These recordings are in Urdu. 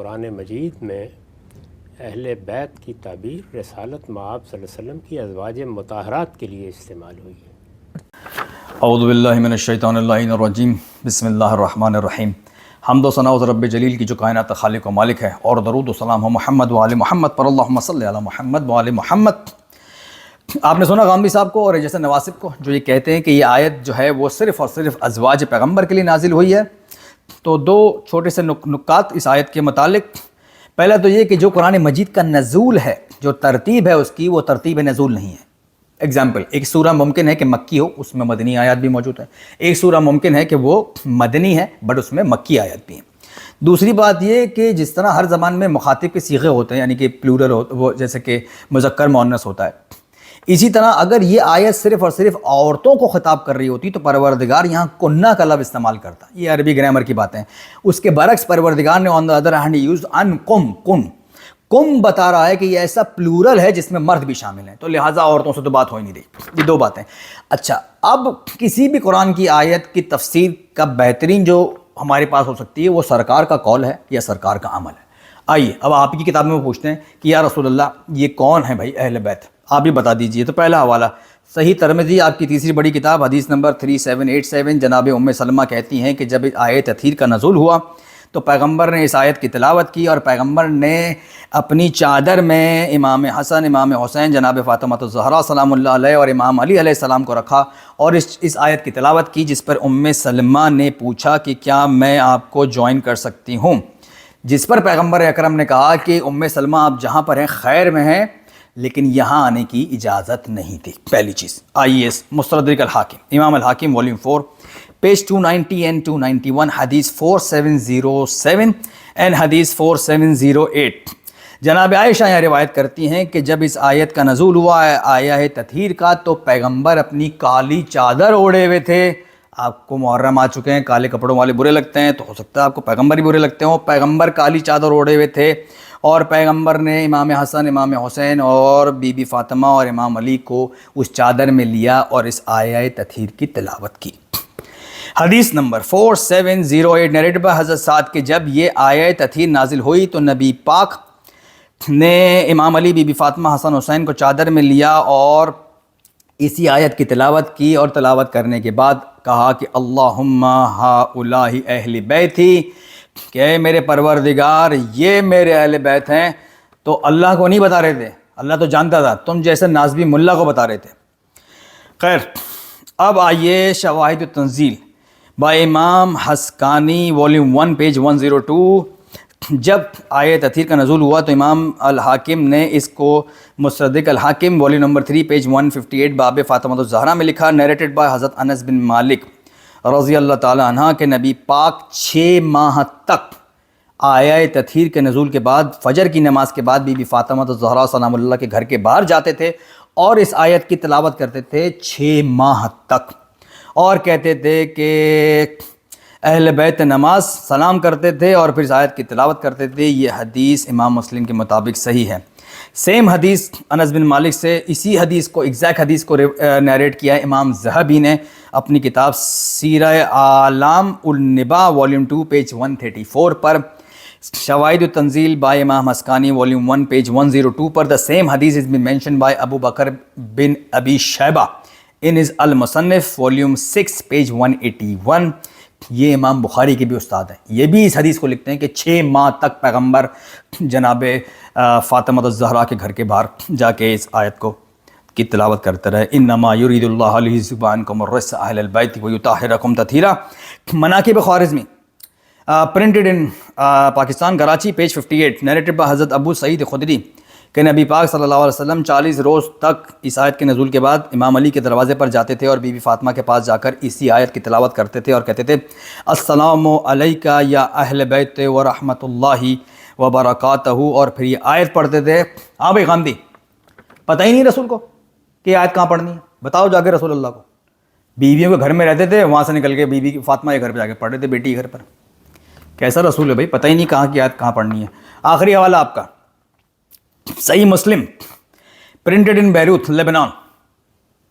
قرآن مجید میں اہل بیت کی تعبیر رسالت مآب صلی اللہ علیہ وسلم کی ازواج مطہرات کے لیے استعمال ہوئی ہے؟ اعوذ باللہ من الشیطان اللعین الرجیم، بسم اللہ الرحمن الرحیم۔ حمد و ثنا رب جلیل کی جو کائنات کا خالق و مالک ہے، اور درود و سلام ہو محمد و آل محمد پر، اللہم صلی علی محمد و آل محمد۔ آپ نے سنا غامدی صاحب کو اور جیسے نواسب کو جو یہ کہتے ہیں کہ یہ آیت جو ہے وہ صرف اور صرف ازواج پیغمبر کے لیے نازل ہوئی ہے۔ تو دو چھوٹے سے نکات اس آیت کے متعلق۔ پہلا تو یہ کہ جو قرآن مجید کا نزول ہے، جو ترتیب ہے اس کی، وہ ترتیب نزول نہیں ہے۔ ایگزامپل، ایک سورہ ممکن ہے کہ مکی ہو، اس میں مدنی آیات بھی موجود ہیں۔ ایک سورہ ممکن ہے کہ وہ مدنی ہے بٹ اس میں مکی آیات بھی ہیں۔ دوسری بات یہ کہ جس طرح ہر زبان میں مخاطب کے صیغے ہوتے ہیں، یعنی کہ پلورل ہو، وہ جیسے کہ مذکر مؤنث ہوتا ہے، اسی طرح اگر یہ آیت صرف اور صرف عورتوں کو خطاب کر رہی ہوتی تو پروردگار یہاں کنہ کا لفظ استعمال کرتا۔ یہ عربی گرامر کی باتیں ہیں۔ اس کے برعکس پروردگار نے آن دا ادر ہینڈ یوز ان کم بتا رہا ہے کہ یہ ایسا پلورل ہے جس میں مرد بھی شامل ہیں، تو لہٰذا عورتوں سے تو بات ہو ہی نہیں رہی۔ یہ دو باتیں۔ اچھا، اب کسی بھی قرآن کی آیت کی تفسیر کا بہترین جو ہمارے پاس ہو سکتی ہے وہ سرکار کا قول ہے یا سرکار کا عمل ہے۔ آئیے اب آپ کی کتاب میں وہ پوچھتے ہیں کہ یا رسول اللہ یہ کون ہے بھائی اہل بیت، آپ بھی بتا دیجئے۔ تو پہلا حوالہ صحیح ترمذی، آپ کی تیسری بڑی کتاب، حدیث نمبر 3787، جناب ام سلمہ کہتی ہیں کہ جب آیت تطہیر کا نزول ہوا تو پیغمبر نے اس آیت کی تلاوت کی، اور پیغمبر نے اپنی چادر میں امام حسن، امام حسین، جناب فاطمہ الزہرا سلام اللہ علیہ اور امام علی علیہ السلام کو رکھا اور اس آیت کی تلاوت کی، جس پر ام سلمہ نے پوچھا کہ کیا میں آپ کو جوائن کر سکتی ہوں، جس پر پیغمبر اکرم نے کہا کہ ام سلمہ آپ جہاں پر ہیں خیر میں ہیں، لیکن یہاں آنے کی اجازت نہیں تھی۔ پہلی چیز۔ آئیے مستدرک الحاکم، امام الحاکم والیوم 4 پیج 290 and 291، حدیث 4707 and حدیث 4708۔ جناب عائشہ یہاں روایت کرتی ہیں کہ جب اس آیت کا نزول ہوا ہے، آیا ہے تطہیر کا، تو پیغمبر اپنی کالی چادر اوڑھے ہوئے تھے۔ آپ کو محرم آ چکے ہیں، کالے کپڑوں والے برے لگتے ہیں، تو ہو سکتا ہے آپ کو پیغمبر ہی برے لگتے ہوں۔ پیغمبر کالی چادر اوڑھے ہوئے تھے، اور پیغمبر نے امام حسن، امام حسین اور بی بی فاطمہ اور امام علی کو اس چادر میں لیا اور اس آیہ تطہیر کی تلاوت کی۔ حدیث نمبر 4708 نیریٹڈ بائی حضرت سعد کہ جب یہ آیہ تطہیر نازل ہوئی تو نبی پاک نے امام علی، بی بی فاطمہ، حسن حسین کو چادر میں لیا اور اسی آیت کی تلاوت کی، اور تلاوت کرنے کے بعد کہا کہ اللہم ہؤلاء اہل بیتی، کہ اے میرے پروردگار یہ میرے اہل بیت ہیں۔ تو اللہ کو نہیں بتا رہے تھے، اللہ تو جانتا تھا، تم جیسے نازبی ملا کو بتا رہے تھے۔ خیر، اب آئیے شواہد التنزیل بائی امام حسکانی والیوم 1 پیج 102۔ جب آیت تطہیر کا نزول ہوا تو امام الحاکم نے اس کو مستدرک الحاکم والیوم نمبر 3 پیج 158 باب فاطمہ الزہرا میں لکھا، نیریٹڈ بائی حضرت انس بن مالک رضی اللہ تعالی عنہ کہ نبی پاک 6 ماہ تک آیہ تطہیر کے نزول کے بعد فجر کی نماز کے بعد بی بی فاطمہ الزہرا سلام اللہ کے گھر کے باہر جاتے تھے اور اس آیت کی تلاوت کرتے تھے 6 ماہ تک، اور کہتے تھے کہ اہل بیت نماز سلام کرتے تھے اور پھر اس آیت کی تلاوت کرتے تھے۔ یہ حدیث امام مسلم کے مطابق صحیح ہے۔ سیم حدیث انس بن مالک سے، اسی حدیث کو، ایگزیکٹ حدیث کو نیریٹ کیا ہے امام ذہبی نے اپنی کتاب سیرہ اعلام النبا والیوم 2 پیج 134 پر، شواہد التنزیل بائی امام حسکانی والیوم 1 پیج 102 پر۔ The same hadith has been mentioned by Abu Bakr bin Abi Shayba in his Al-Musannif volume 6 page 181۔ یہ امام بخاری کے بھی استاد ہیں، یہ بھی اس حدیث کو لکھتے ہیں کہ 6 ماہ تک پیغمبر جناب فاطمہ الزہرا کے گھر کے باہر جا کے اس آیت کو کی تلاوت کرتے رہے۔ انما یرید اللہ لیذھب عنکم الرجس اہل البیت ویطہرکم تطہیرا۔ مناقب Khwarazmi printed in Pakistan Karachi page 58، narrated by حضرت ابو سعید خدری کہ نبی پاک صلی اللہ علیہ وسلم 40 روز تک اس آیت کے نزول کے بعد امام علی کے دروازے پر جاتے تھے اور بی بی فاطمہ کے پاس جا کر اسی آیت کی تلاوت کرتے تھے اور کہتے تھے السلام علیکہ یا اہل بیت ورحمۃ اللہ وبرکاتہ، اور پھر یہ آیت پڑھتے تھے۔ ہاں بھائی غامدی، پتہ ہی نہیں رسول کو کہ یہ آیت کہاں پڑھنی ہے، بتاؤ جا کے رسول اللہ کو۔ بیویوں کے گھر میں رہتے تھے، وہاں سے نکل کے بی بی فاطمہ کے گھر پہ جا کے پڑھ رہے تھے، بیٹی کے گھر پر۔ کیسا رسول ہے بھائی، پتہ ہی نہیں کہاں کی آیت کہاں پڑھنی ہے۔ آخری حوالہ آپ کا صحیح مسلم پرنٹڈ ان بیروت لیبنان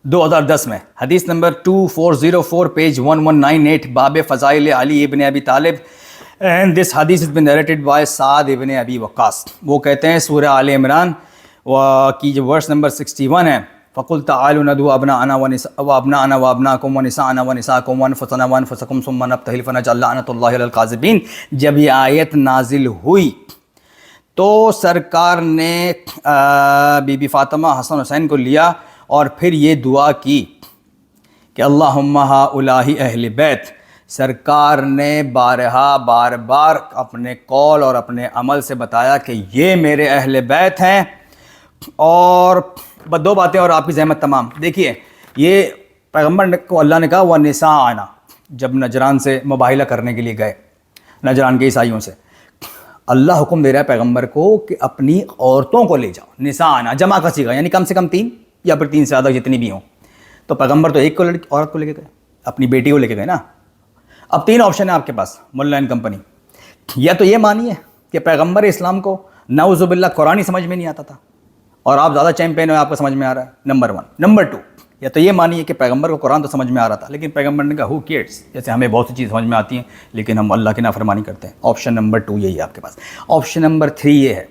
2010 میں، حدیث نمبر 2404 پیج 1198 باب فضائل علی ابن ابی طالب اینڈ دس حدیث از بین نریٹڈ بائی سعد ابن ابی وقاص. وہ کہتے ہیں سورہ آل عمران کی جو ورس نمبر 61 ہے، فَقُلْ تَعَالُوا نَدْعُوا أَبْنَاءَنَا وَأَبْنَاءَكُمْ وَنِسَاءَنَا وَنِسَاءَكُمْ وَأَنفُسَنَا وَأَنفُسَكُمْ ثُمَّ نَبْتَهِلْ فَنَجْعَلْ لَعْنَةَ اللَّهِ عَلَى الْكَاذِبِينَ. جب یہ آیت نازل ہوئی تو سرکار نے بی بی فاطمہ حسن حسین کو لیا اور پھر یہ دعا کی کہ اللہم ہؤلاء اہل بیت. سرکار نے بار بار اپنے قول اور اپنے عمل سے بتایا کہ یہ میرے اہل بیت ہیں. اور بس دو باتیں اور آپ کی زحمت تمام. دیکھیے یہ پیغمبر کو اللہ نے کہا وَنِسَاءَنَا، جب نجران سے مباہلہ کرنے کے لیے گئے نجران کے عیسائیوں سے، اللہ حکم دے رہا ہے پیغمبر کو کہ اپنی عورتوں کو لے جاؤ. نساء جمع کا صیغہ، یعنی کم سے کم 3 یا پھر 3 سے زیادہ جتنی بھی ہوں. تو پیغمبر تو ایک کو عورت کو لے کے گئے، اپنی بیٹی کو لے کے گئے نا. اب 3 آپشن ہیں آپ کے پاس مولا اینڈ کمپنی. یا تو یہ مانیے کہ پیغمبر اسلام کو نعوذ باللہ قرآن ہی سمجھ میں نہیں آتا تھا اور آپ زیادہ چیمپئن ہو، آپ کو سمجھ میں آ رہا ہے، نمبر 1. نمبر 2، یا تو یہ مانیے کہ پیغمبر کو قرآن تو سمجھ میں آ رہا تھا لیکن پیغمبر نے کہا ہو کیئرس، جیسے ہمیں بہت سی چیز سمجھ میں آتی ہیں لیکن ہم اللہ کی نافرمانی کرتے ہیں. آپشن نمبر 2 یہی ہے آپ کے پاس. آپشن نمبر 3 یہ ہے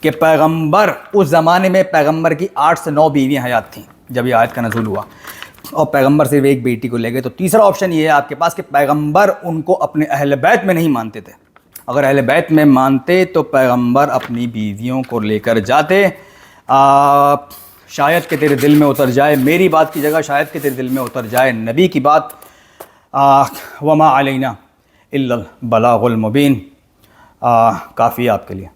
کہ پیغمبر اس زمانے میں پیغمبر کی 8 سے 9 بیویاں حیات تھیں جب یہ آیت کا نزول ہوا اور پیغمبر صرف ایک بیٹی کو لے گئے. تو تیسرا آپشن یہ ہے آپ کے پاس کہ پیغمبر ان کو اپنے اہل بیت میں نہیں مانتے تھے. اگر اہل بیت میں مانتے تو پیغمبر اپنی بیویوں کو لے کر جاتے. شاید کہ تیرے دل میں اتر جائے میری بات کی جگہ، شاید کہ تیرے دل میں اتر جائے نبی کی بات. وما علینا الا البلاغ المبین. کافی ہے آپ کے لیے.